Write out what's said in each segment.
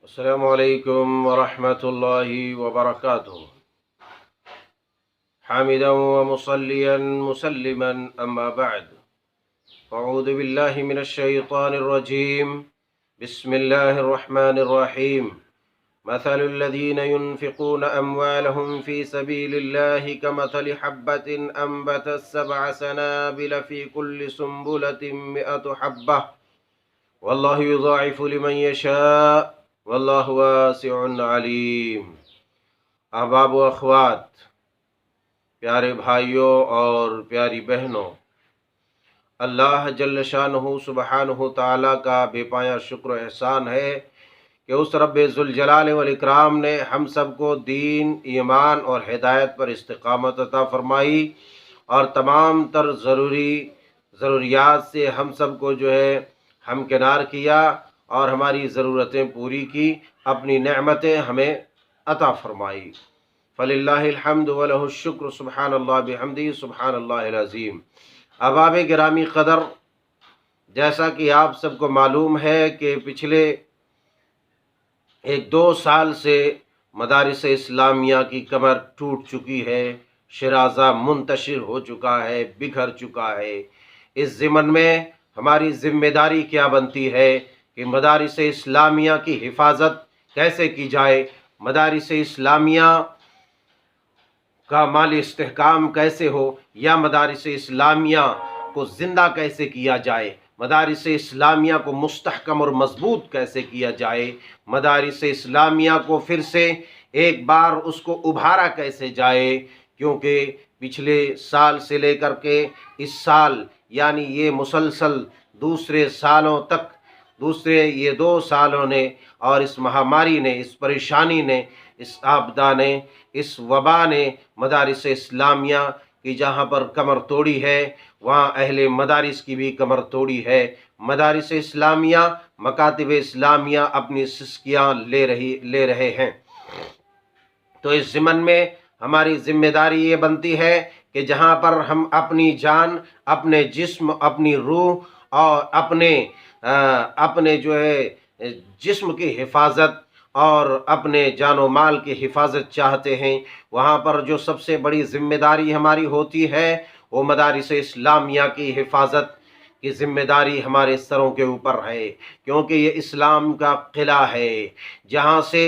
السلام علیکم ورحمۃ اللہ وبرکاتہ حامدا ومصلیا مسلما اما بعد اعوذ باللہ من الشیطان الرجیم بسم اللہ الرحمن الرحیم مثل الذين ينفقون أموالهم في سبيل الله كمثل حبة أنبتت 7 سنابل في كل سنبلة 100 حبة والله يضاعف لمن يشاء واللہ واسع علیم۔ احباب و اخوات، پیارے بھائیوں اور پیاری بہنوں، اللہ جل شانہ سبحانہ تعالیٰ کا بے پایہ شکر و احسان ہے کہ اس رب ذوالجلال والاکرام نے ہم سب کو دین، ایمان اور ہدایت پر استقامت عطا فرمائی اور تمام تر ضروریات سے ہم سب کو ہمکنار کیا اور ہماری ضرورتیں پوری کی، اپنی نعمتیں ہمیں عطا فرمائی۔ فللہ الحمد ولہ الشکر، سبحان اللہ بحمدہ سبحان اللہ العظیم۔ احباب گرامی قدر، جیسا کہ آپ سب کو معلوم ہے کہ پچھلے 1-2 سال سے مدارس اسلامیہ کی کمر ٹوٹ چکی ہے، شرازہ منتشر ہو چکا ہے، بکھر چکا ہے۔ اس ضمن میں ہماری ذمہ داری کیا بنتی ہے کہ مدارس اسلامیہ کی حفاظت کیسے کی جائے، مدارس اسلامیہ کا مالی استحکام کیسے ہو، یا مدارس اسلامیہ کو زندہ کیسے کیا جائے، مدارس اسلامیہ کو مستحکم اور مضبوط کیسے کیا جائے، مدارس اسلامیہ کو پھر سے ایک بار اس کو ابھارا کیسے جائے، کیونکہ پچھلے سال سے لے کر کے اس سال، یعنی یہ مسلسل دوسرے یہ 2 سالوں نے، اور اس مہاماری نے، اس پریشانی نے، اس آپدا نے، اس وبا نے مدارس اسلامیہ کی جہاں پر کمر توڑی ہے، وہاں اہل مدارس کی بھی کمر توڑی ہے۔ مدارس اسلامیہ، مکاتب اسلامیہ اپنی سسکیاں لے رہے ہیں۔ تو اس ضمن میں ہماری ذمہ داری یہ بنتی ہے کہ جہاں پر ہم اپنی جان، اپنے جسم، اپنی روح اور اپنے جسم کی حفاظت اور اپنے جان و مال کی حفاظت چاہتے ہیں، وہاں پر جو سب سے بڑی ذمہ داری ہماری ہوتی ہے وہ مدارس اسلامیہ کی حفاظت کی ذمہ داری ہمارے سروں کے اوپر ہے، کیونکہ یہ اسلام کا قلعہ ہے جہاں سے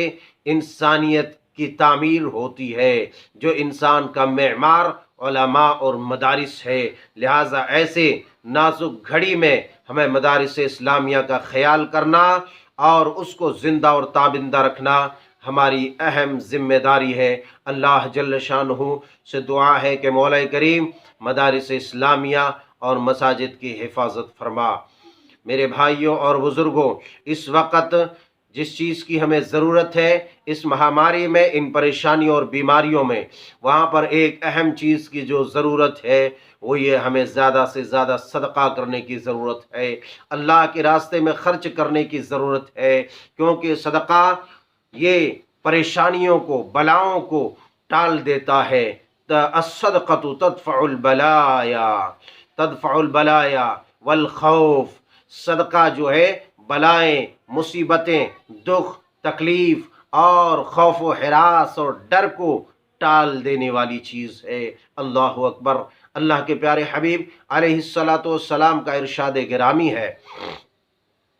انسانیت کی تعمیر ہوتی ہے، جو انسان کا معمار علماء اور مدارس ہے۔ لہٰذا ایسے نازک گھڑی میں ہمیں مدارس اسلامیہ کا خیال کرنا اور اس کو زندہ اور تابندہ رکھنا ہماری اہم ذمہ داری ہے۔ اللہ جل شانہ سے دعا ہے کہ مولا کریم مدارس اسلامیہ اور مساجد کی حفاظت فرما۔ میرے بھائیوں اور بزرگوں، اس وقت جس چیز کی ہمیں ضرورت ہے اس مہاماری میں، ان پریشانیوں اور بیماریوں میں، وہاں پر ایک اہم چیز کی جو ضرورت ہے وہ یہ ہمیں زیادہ سے زیادہ صدقہ کرنے کی ضرورت ہے، اللہ کے راستے میں خرچ کرنے کی ضرورت ہے، کیونکہ صدقہ یہ پریشانیوں کو، بلاؤں کو ٹال دیتا ہے۔ الصدقۃ تدفع البلایا والخوف، صدقہ جو ہے بلائیں، مصیبتیں، دکھ، تکلیف اور خوف و ہراس اور ڈر کو ٹال دینے والی چیز ہے۔ اللہ اکبر۔ اللہ کے پیارے حبیب علیہ الصلاۃ والسلام کا ارشاد گرامی ہے،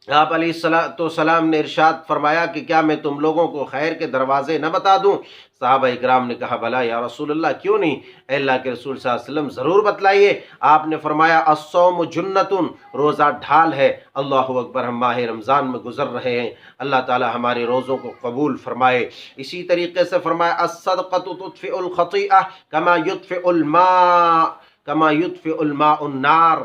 آپ علیہ الصلاۃ والسلام نے ارشاد فرمایا کہ کیا میں تم لوگوں کو خیر کے دروازے نہ بتا دوں؟ صحابہ اکرام نے کہا بلا یا رسول اللہ، کیوں نہیں؟ اے اللہ کے رسول صلی اللہ علیہ وسلم ضرور بتلائیے۔ آپ نے فرمایا الصوم جنتن، روزہ ڈھال ہے۔ اللہ اکبر۔ ہم ماہ رمضان میں گزر رہے ہیں، اللہ تعالی ہمارے روزوں کو قبول فرمائے۔ اسی طریقے سے فرمایا الصدقۃ تطفئ الخطیئہ کما یطفئ الماء النار،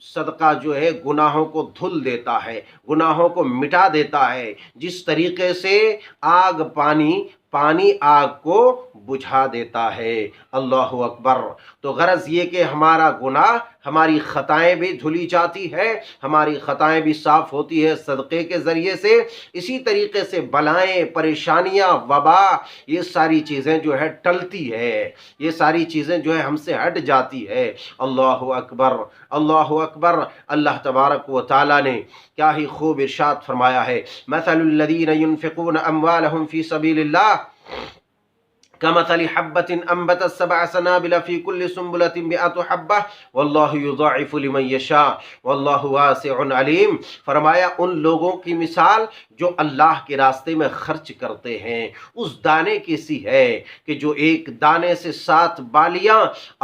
صدقہ جو ہے گناہوں کو دھل دیتا ہے، گناہوں کو مٹا دیتا ہے، جس طریقے سے پانی آگ کو بجھا دیتا ہے۔ اللہ اکبر۔ تو غرض یہ کہ ہمارا گناہ، ہماری خطائیں بھی دھلی جاتی ہے، ہماری خطائیں بھی صاف ہوتی ہے صدقے کے ذریعے سے۔ اسی طریقے سے بلائیں، پریشانیاں، وبا، یہ ساری چیزیں جو ہے ٹلتی ہے، یہ ساری چیزیں جو ہے ہم سے ہٹ جاتی ہے۔ اللہ اکبر، اللہ اکبر۔ اللہ تبارک و تعالیٰ نے کیا ہی خوب ارشاد فرمایا ہے، مثل الذین ينفقون اموالهم فی سبیل اللہ كمثل حبة أنبتت 7 سنابل في كل سنبلة 100 حبة والله يضاعف لمن يشاء والله واسع عليم۔ فرمایا ان لوگوں کی مثال جو اللہ کے راستے میں خرچ کرتے ہیں اس دانے کی سی ہے کہ جو ایک دانے سے 7 بالیاں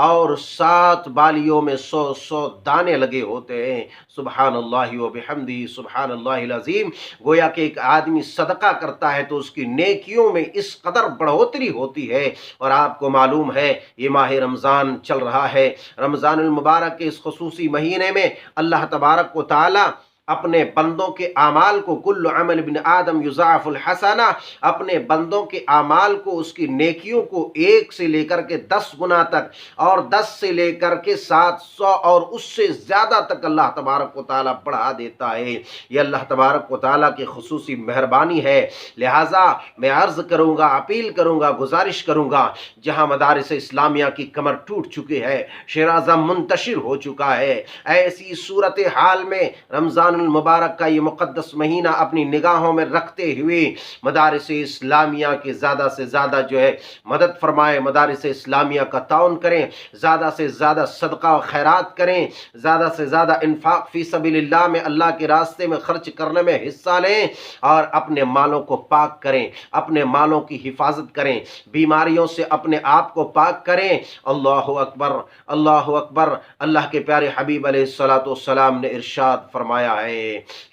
اور 7 بالیوں میں 100 دانے لگے ہوتے ہیں۔ سبحان اللہ و بحمدہ سبحان اللہ العظیم۔ گویا کہ ایک آدمی صدقہ کرتا ہے تو اس کی نیکیوں میں اس قدر بڑھوتری ہوتی ہے۔ اور آپ کو معلوم ہے یہ ماہ رمضان چل رہا ہے، رمضان المبارک کے اس خصوصی مہینے میں اللہ تبارک و تعالی اپنے بندوں کے اعمال کو، کل عمل ابن آدم یضاعف الحسنہ، اپنے بندوں کے اعمال کو، اس کی نیکیوں کو 1 سے لے کر کے 10 گنا تک، اور 10 سے لے کر کے 700 اور اس سے زیادہ تک اللہ تبارک و تعالیٰ بڑھا دیتا ہے۔ یہ اللہ تبارک و تعالیٰ کی خصوصی مہربانی ہے۔ لہٰذا میں عرض کروں گا، اپیل کروں گا، گزارش کروں گا، جہاں مدارس اسلامیہ کی کمر ٹوٹ چکی ہے، شیرازم منتشر ہو چکا ہے، ایسی صورتحال میں رمضان المبارک کا یہ مقدس مہینہ اپنی نگاہوں میں رکھتے ہوئے مدارس اسلامیہ کی زیادہ سے زیادہ جو ہے مدد فرمائیں، مدارس اسلامیہ کا تعاون کریں، زیادہ سے زیادہ صدقہ و خیرات کریں، زیادہ سے زیادہ انفاق فی سبیل اللہ میں اللہ کے راستے میں خرچ کرنے میں حصہ لیں، اور اپنے مالوں کو پاک کریں، اپنے مالوں کی حفاظت کریں، بیماریوں سے اپنے آپ کو پاک کریں۔ اللہ اکبر، اللہ اکبر۔ اللہ کے پیارے حبیب علیہ الصلوۃ والسلام نے ارشاد فرمایا ہے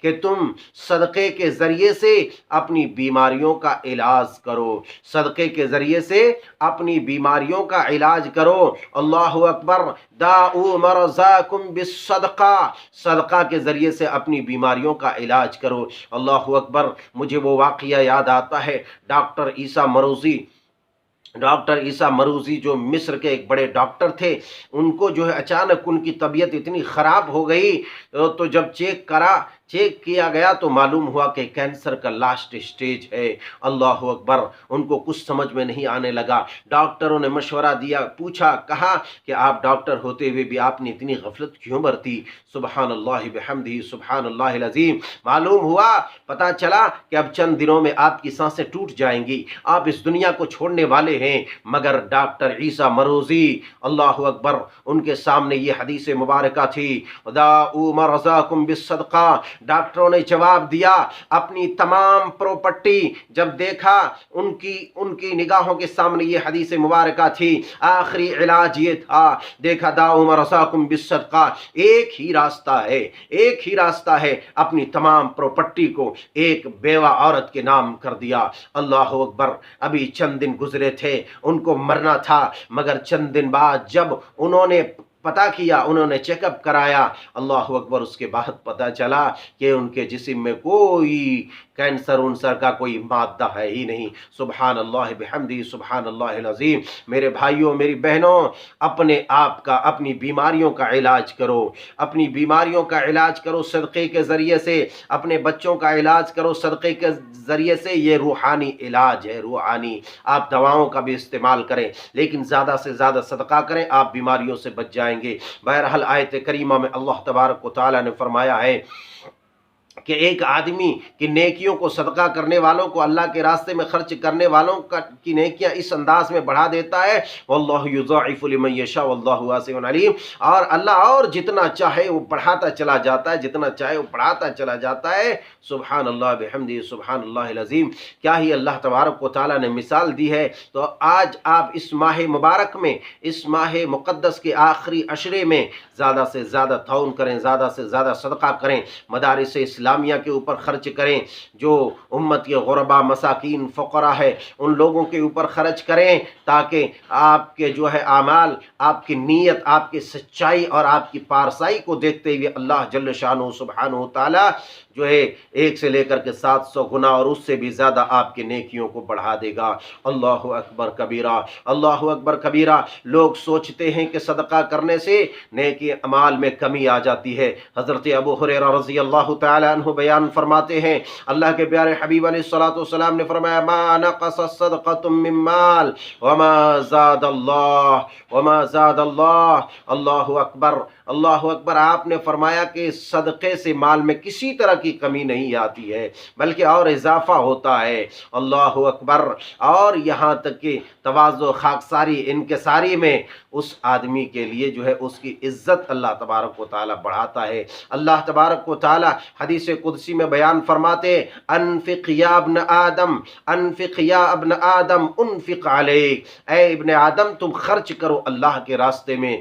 کہ تم صدقے کے ذریعے سے اپنی بیماریوں کا علاج کرو، صدقے کے ذریعے سے اپنی بیماریوں کا علاج کرو۔ اللہ اکبر۔ داؤ مرضاکم بالصدقہ، صدقہ کے ذریعے سے اپنی بیماریوں کا علاج کرو۔ اللہ اکبر۔ مجھے وہ واقعہ یاد آتا ہے، ڈاکٹر عیسیٰ مروزی جو مصر کے ایک بڑے ڈاکٹر تھے، ان کو جو ہے اچانک ان کی طبیعت اتنی خراب ہو گئی، تو جب چیک کیا گیا تو معلوم ہوا کہ کینسر کا لاسٹ سٹیج ہے۔ اللہ اکبر۔ ان کو کچھ سمجھ میں نہیں آنے لگا، ڈاکٹروں نے مشورہ دیا، پوچھا، کہا کہ آپ ڈاکٹر ہوتے ہوئے بھی آپ نے اتنی غفلت کیوں برتی؟ سبحان اللہ بحمدہ سبحان اللہ العظیم۔ معلوم ہوا، پتہ چلا کہ اب چند دنوں میں آپ کی سانسیں ٹوٹ جائیں گی، آپ اس دنیا کو چھوڑنے والے ہیں۔ مگر ڈاکٹر عیسیٰ مروزی، اللہ اکبر، ان کے سامنے یہ حدیث مبارکہ تھی، داؤ مرضاکم بالصدقہ۔ ڈاکٹروں نے جواب دیا، اپنی تمام پراپرٹی جب دیکھا، ان کی نگاہوں کے سامنے یہ حدیث مبارکہ تھی، آخری علاج یہ تھا، دیکھا داؤ مرضاکم بالصدقہ، ایک ہی راستہ ہے، اپنی تمام پراپرٹی کو ایک بیوہ عورت کے نام کر دیا۔ اللہ اکبر۔ ابھی چند دن گزرے تھے، ان کو مرنا تھا، مگر چند دن بعد جب انہوں نے پتہ کیا، انہوں نے چیک اپ کرایا، اللہ اکبر، اس کے بعد پتہ چلا کہ ان کے جسم میں کوئی کینسر انسر کا کوئی مادہ ہے ہی نہیں۔ سبحان اللہ بحمدہ سبحان اللہ العظیم۔ میرے بھائیوں، میری بہنوں، اپنے آپ کا، اپنی بیماریوں کا علاج کرو، اپنی بیماریوں کا علاج کرو صدقے کے ذریعے سے، اپنے بچوں کا علاج کرو صدقے کے ذریعے سے۔ یہ روحانی علاج ہے، روحانی۔ آپ دواؤں کا بھی استعمال کریں، لیکن زیادہ سے زیادہ صدقہ کریں، آپ بیماریوں سے بچ جائیں گے۔ بہرحال آیت کریمہ میں اللہ تبارک و تعالیٰ نے فرمایا ہے کہ ایک آدمی کی نیکیوں کو، صدقہ کرنے والوں کو، اللہ کے راستے میں خرچ کرنے والوں کی نیکیاں اس انداز میں بڑھا دیتا ہے، واللہ یضاعف لمن یشاء واللہ واسع علیم۔ اور اللہ اور جتنا چاہے وہ بڑھاتا چلا جاتا ہے، جتنا چاہے وہ بڑھاتا چلا جاتا ہے۔ سبحان اللہ بحمدہ سبحان اللہ العظیم۔ کیا ہی اللہ تبارک و تعالیٰ نے مثال دی ہے۔ تو آج آپ اس ماہ مبارک میں، اس ماہ مقدس کے آخری عشرے میں زیادہ سے زیادہ تعاون کریں، زیادہ سے زیادہ صدقہ کریں، مدارس اسلامیہ کے اوپر خرچ کریں، جو امت کے غربا، مساکین، فقراء ہے ان لوگوں کے اوپر خرچ کریں، تاکہ آپ کے جو ہے اعمال، آپ کی نیت، آپ کی سچائی اور آپ کی پارسائی کو دیکھتے ہوئے اللہ جل شانہ سبحانہ تعالی جو ہے 1 سے لے کر کے 700 گنا اور اس سے بھی زیادہ آپ کی نیکیوں کو بڑھا دے گا۔ اللہ اکبر کبیرہ، اللہ اکبر کبیرہ۔ لوگ سوچتے ہیں کہ صدقہ کرنے سے نیکی اعمال میں کمی آ جاتی ہے۔ حضرت ابو ہریرہ رضی اللہ تعالی عنہ بیان فرماتے ہیں، اللہ کے پیارے حبیب علیہ الصلوۃ والسلام نے فرمایا، ما نقص صدقۃ من مال وما زاد اللہ، اللہ اکبر، اللہ اکبر۔ آپ نے فرمایا کہ صدقے سے مال میں کسی طرح کی کمی نہیں آتی ہے بلکہ اور اضافہ ہوتا ہے۔ اللہ اکبر۔ اور یہاں تک کہ تواضع، خاکساری، انکساری میں اس آدمی کے لیے جو ہے اس کی عزت اللہ تبارک و تعالی بڑھاتا ہے۔ اللہ تبارک و تعالی حدیث قدسی میں بیان فرماتے ہیں، انفق یا ابن آدم، انفق یا ابن آدم انفق علیک، اے ابن آدم تم خرچ کرو اللہ کے راستے میں،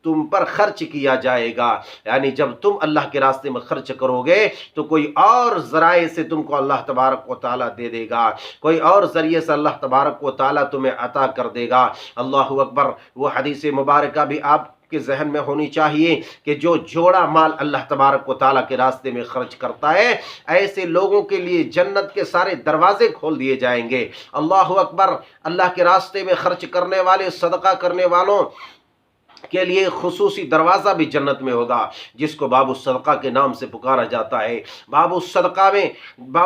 تم پر خرچ کیا جائے گا۔ یعنی جب تم اللہ کے راستے میں خرچ کرو گے تو کوئی اور ذرائع سے تم کو اللہ تبارک و تعالیٰ دے دے گا، کوئی اور ذریعے سے اللہ تبارک و تعالیٰ تمہیں عطا کر دے گا۔ اللہ اکبر۔ وہ حدیث مبارکہ بھی آپ کے ذہن میں ہونی چاہیے کہ جو جوڑا مال اللہ تبارک و تعالیٰ کے راستے میں خرچ کرتا ہے، ایسے لوگوں کے لیے جنت کے سارے دروازے کھول دیے جائیں گے۔ اللہ اکبر۔ اللہ کے راستے میں خرچ کرنے والے، صدقہ کرنے والوں کے لیے خصوصی دروازہ بھی جنت میں ہوگا، جس کو باب الصدقہ کے نام سے پکارا جاتا ہے۔ باب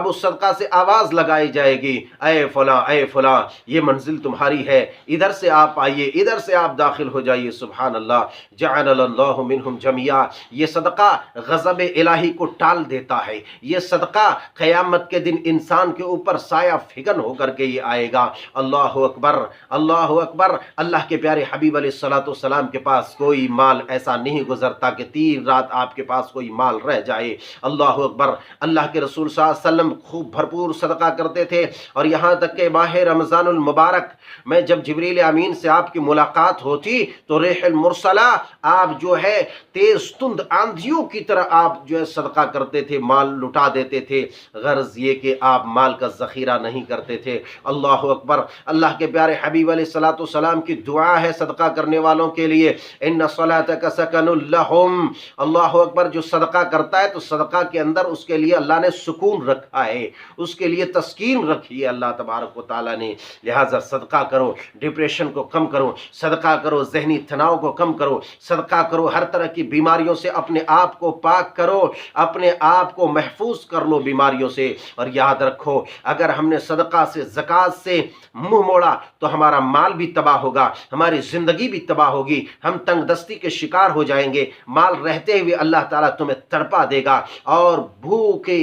الصدقہ سے آواز لگائی جائے گی، اے فلاں، اے فلاں، یہ منزل تمہاری ہے، ادھر سے آپ آئیے، ادھر سے آپ داخل ہو جائیے۔ سبحان اللہ۔ جعلنا اللہ منہم جميعا۔ یہ صدقہ غضب الہی کو ٹال دیتا ہے، یہ صدقہ قیامت کے دن انسان کے اوپر سایہ فگن ہو کر کے یہ آئے گا۔ اللہ اکبر، اللہ اکبر۔ اللہ کے پیارے حبیب علیہ الصلوۃ والسلام کے پاس کوئی مال ایسا نہیں گزرتا کہ 3 رات آپ کے پاس کوئی مال رہ جائے۔ اللہ اکبر۔ اللہ کے رسول صلی اللہ علیہ وسلم خوب بھرپور صدقہ کرتے تھے، اور یہاں تک کہ ماہ رمضان المبارک میں جب جبریل امین سے آپ کی ملاقات ہوتی تو ریح المرسلہ، آپ جو ہے تیز تند آندھیوں کی طرح آپ جو ہے صدقہ کرتے تھے، مال لٹا دیتے تھے، غرض یہ کہ آپ مال کا ذخیرہ نہیں کرتے تھے۔ اللہ اکبر۔ اللہ کے پیارے حبیب علیہ الصلوۃ والسلام کی دعا ہے صدقہ کرنے والوں کے لیے، ان صلاتک سکن لہم۔ اللہ اکبر۔ جو صدقہ کرتا ہے تو صدقہ کے اندر اس کے لیے اللہ نے سکون رکھا ہے، اس کے لیے تسکین رکھی ہے اللہ تبارک و تعالیٰ نے۔ لہٰذا صدقہ کرو، ڈپریشن کو کم کرو، صدقہ کرو، ذہنی تناؤ کو کم کرو، صدقہ کرو، ہر طرح کی بیماریوں سے اپنے آپ کو پاک کرو، اپنے آپ کو محفوظ کر لو بیماریوں سے۔ اور یاد رکھو، اگر ہم نے صدقہ سے، زکوٰۃ سے منہ موڑا تو ہمارا مال بھی تباہ ہوگا، ہماری زندگی بھی تباہ ہوگی، ہم تنگ دستی کے شکار ہو جائیں گے۔ مال رہتے ہوئے اللہ تعالیٰ تمہیں تڑپا دے گا اور بھوکے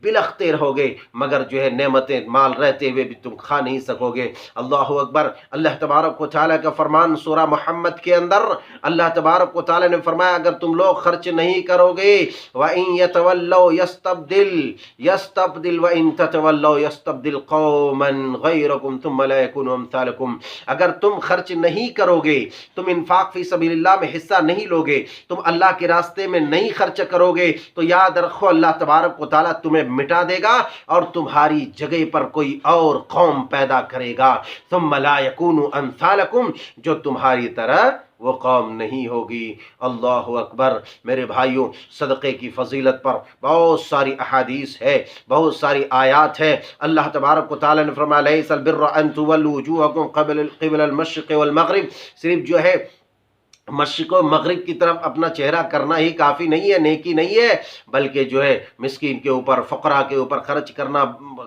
بلختے رہو گے، مگر جو ہے نعمتیں مال رہتے ہوئے بھی تم کھا نہیں سکو گے۔ اللہ اکبر۔ اللہ تبارک و تعالیٰ کا فرمان سورہ محمد کے اندر اللہ تبارک و تعالیٰ نے فرمایا، اگر تم لوگ خرچ نہیں کرو گے، وَإِن يَتَوَلَّوْا يَسْتَبْدِلْ وَإِن تَتَوَلَّوْا يَسْتَبْدِلْ قَوْمًا غَيْرَكُمْ ثُمَّ لَا يَكُونُوا أَمْثَالَكُمْ۔ اگر تم خرچ نہیں کرو گے، تم انفاق فی سبیل اللہ میں حصہ نہیں لوگے، تم اللہ کے راستے میں نہیں خرچ کرو گے، تو یاد رکھو اللہ تبارک و تعالیٰ تمہیں مٹا دے گا اور تمہاری جگہ پر کوئی اور قوم پیدا کرے گا، ثم لا یکونوا امثالکم، جو تمہاری طرح وہ قوم نہیں ہوگی۔ اللہ اکبر۔ میرے بھائیوں، صدقے کی فضیلت پر بہت ساری احادیث ہے، بہت ساری آیات ہے۔ اللہ تبارک و تعالیٰ نے فرمایا، لیس البر ان تولوا وجوہکم قبل المشرق والمغرب، صرف جو ہے مشرق و مغرب کی طرف اپنا چہرہ کرنا ہی کافی نہیں ہے، نیکی نہیں ہے، بلکہ جو ہے مسکین کے اوپر، فقراء کے اوپر خرچ کرنا،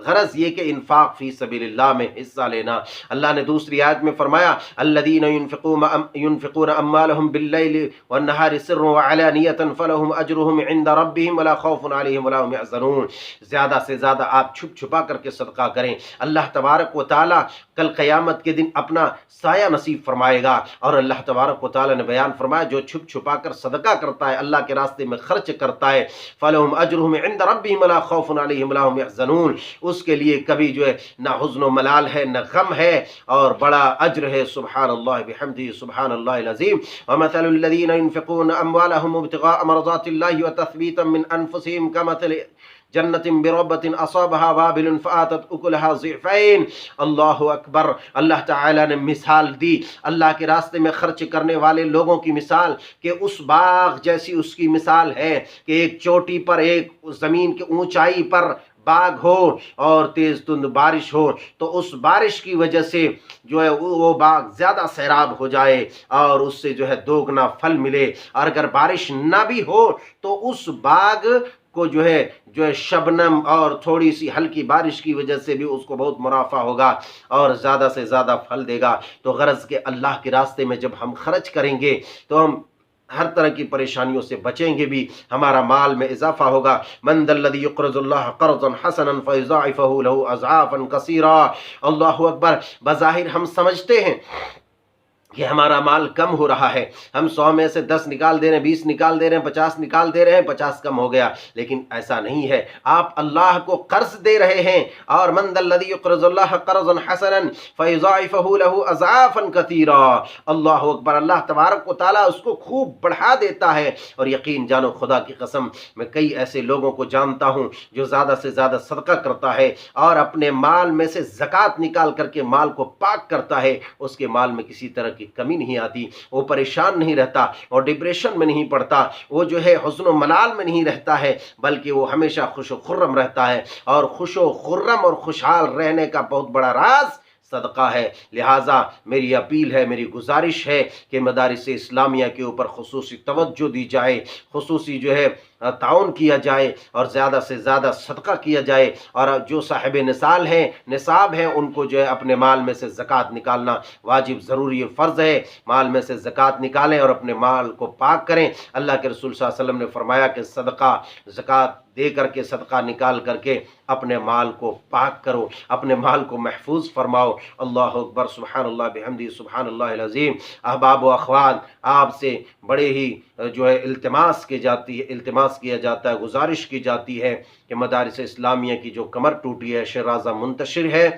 غرض یہ کہ انفاق فی سبیل اللہ میں حصہ لینا۔ اللہ نے دوسری آیت میں فرمایا، الذین ينفقون اموالهم باللیل والنہار سرا وعلانیۃ فلہم اجرہم عند ربہم ولا خوف علیہم ولا هم يحزنون۔ زیادہ سے زیادہ آپ چھپ چھپا کر کے صدقہ کریں، اللہ تبارک و تعالیٰ کل قیامت کے دن اپنا سایہ نصیب فرمائے گا۔ اور اللہ تبارک و تعالیٰ نے بیان فرمایا جو چھپ چھپا کر صدقہ کرتا ہے، اللہ کے راستے میں خرچ کرتا ہے، فلہم اجرہم عند ربہم لا خوف علیہم ولا هم یحزنون، اس کے لیے کبھی جو ہے نہ حزن و ملال ہے نہ غم ہے، اور بڑا اجر ہے۔ سبحان اللہ بحمدہ، سبحان اللہ العظیم۔ ومثل الذین ينفقون اموالهم ابتغاء مرضات اللہ وتثبیتا من انفسهم كمثل جنت بربت اصابها وابل فآتت اکلها ضعفین۔ اللہ اکبر۔ اللہ تعالیٰ نے مثال دی اللہ کے راستے میں خرچ کرنے والے لوگوں کی مثال کہ اس باغ جیسی اس کی مثال ہے کہ ایک چوٹی پر، ایک زمین کی اونچائی پر باغ ہو اور تیز تند بارش ہو، تو اس بارش کی وجہ سے جو ہے وہ باغ زیادہ سیراب ہو جائے اور اس سے جو ہے دوگنا پھل ملے، اور اگر بارش نہ بھی ہو تو اس باغ کو جو ہے شبنم اور تھوڑی سی ہلکی بارش کی وجہ سے بھی اس کو بہت منافع ہوگا اور زیادہ سے زیادہ پھل دے گا۔ تو غرض کہ اللہ کے راستے میں جب ہم خرچ کریں گے تو ہم ہر طرح کی پریشانیوں سے بچیں گے بھی، ہمارا مال میں اضافہ ہوگا۔ من ذا الذی یقرض اللہ قرضا حسنا فیضاعفہ لہ اضعافا کثیرا۔ اللہ اکبر۔ بظاہر ہم سمجھتے ہیں کہ ہمارا مال کم ہو رہا ہے، ہم 100 میں سے 10 نکال دے رہے ہیں، 20 نکال دے رہے ہیں، 50 نکال دے رہے ہیں، 50 کم ہو گیا، لیکن ایسا نہیں ہے۔ آپ اللہ کو قرض دے رہے ہیں، اور من ذا الذی یقرض اللہ قرضا حسنا فیضاعفہ لہ اضعافا کثیرا۔ اللہ اکبر۔ اللہ تبارک و تعالیٰ اس کو خوب بڑھا دیتا ہے، اور یقین جانو خدا کی قسم میں کئی ایسے لوگوں کو جانتا ہوں جو زیادہ سے زیادہ صدقہ کرتا ہے اور اپنے مال میں سے زکوٰۃ نکال کر کے مال کو پاک کرتا ہے، اس کے مال میں کسی طرح کی کمی نہیں آتی، وہ پریشان نہیں رہتا اور ڈپریشن میں نہیں پڑتا، وہ جو ہے حزن و ملال میں نہیں رہتا ہے، بلکہ وہ ہمیشہ خوش و خرم رہتا ہے، اور خوش و خرم اور خوشحال رہنے کا بہت بڑا راز صدقہ ہے۔ لہٰذا میری اپیل ہے، میری گزارش ہے کہ مدارس اسلامیہ کے اوپر خصوصی توجہ دی جائے، خصوصی جو ہے تعاون کیا جائے، اور زیادہ سے زیادہ صدقہ کیا جائے، اور جو صاحب نصاب ہیں ان کو جو ہے اپنے مال میں سے زکوٰۃ نکالنا واجب ضروری فرض ہے۔ مال میں سے زکوٰۃ نکالیں اور اپنے مال کو پاک کریں۔ اللہ کے رسول صلی اللہ علیہ وسلم نے فرمایا کہ زکوٰۃ دے کر کے، صدقہ نکال کر کے اپنے مال کو پاک کرو، اپنے مال کو محفوظ فرماؤ۔ اللہ اکبر۔ سبحان اللہ بحمدہ، سبحان اللہ العظیم۔ احباب و اخوان، آپ سے بڑے ہی جو ہے التماس کیا جاتا ہے، گزارش کی جاتی ہے کہ مدارس اسلامیہ کی جو کمر ٹوٹی ہے، شیرازہ منتشر ہے،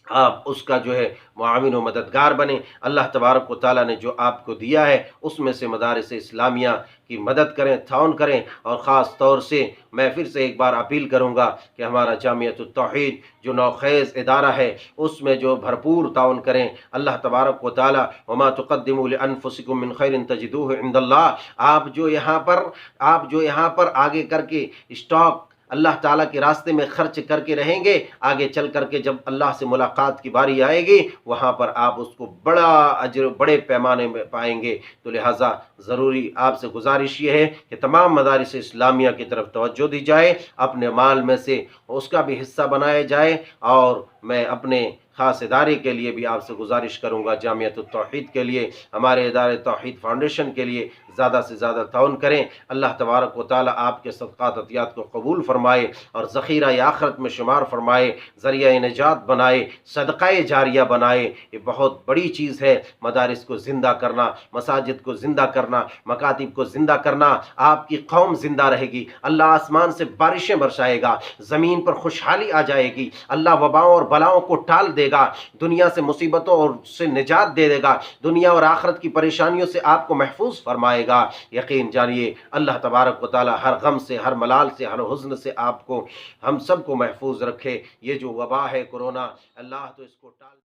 آپ اس کا جو ہے معاون و مددگار بنیں۔ اللہ تبارک و تعالیٰ نے جو آپ کو دیا ہے اس میں سے مدارس اسلامیہ کی مدد کریں، تعاون کریں، اور خاص طور سے میں پھر سے ایک بار اپیل کروں گا کہ ہمارا جامعۃ التوحید جو نوخیز ادارہ ہے اس میں جو بھرپور تعاون کریں۔ اللہ تبارک و تعالیٰ وما تقدموا لانفسکم من خیر تجدوہ عند اللہ، آپ جو یہاں پر آگے کر کے اسٹاک اللہ تعالیٰ کے راستے میں خرچ کر کے رہیں گے، آگے چل کر کے جب اللہ سے ملاقات کی باری آئے گی وہاں پر آپ اس کو بڑا اجر، بڑے پیمانے میں پائیں گے۔ تو لہٰذا ضروری آپ سے گزارش یہ ہے کہ تمام مدارس اسلامیہ کی طرف توجہ دی جائے، اپنے مال میں سے اس کا بھی حصہ بنایا جائے، اور میں اپنے خاص ادارے کے لیے بھی آپ سے گزارش کروں گا، جامعۃ التوحید کے لیے، ہمارے ادارے توحید فاؤنڈیشن کے لیے زیادہ سے زیادہ تعاون کریں۔ اللہ تبارک و تعالیٰ آپ کے صدقات عطیات کو قبول فرمائے اور ذخیرہ آخرت میں شمار فرمائے، ذریعہ نجات بنائے، صدقہ جاریہ بنائے۔ یہ بہت بڑی چیز ہے، مدارس کو زندہ کرنا، مساجد کو زندہ کرنا، مکاتب کو زندہ کرنا۔ آپ کی قوم زندہ رہے گی، اللہ آسمان سے بارشیں برسائے گا، زمین پر خوشحالی آ جائے گی، اللہ وباؤں اور بلاؤں کو ٹال دے گا، دنیا سے مصیبتوں اور سے نجات دے دے گا، دنیا اور آخرت کی پریشانیوں سے آپ کو محفوظ فرمائے گا۔ یقین جانیے اللہ تبارک و تعالی ہر غم سے، ہر ملال سے، ہر حزن سے آپ کو، ہم سب کو محفوظ رکھے۔ یہ جو وبا ہے کورونا، اللہ تو اس کو ٹال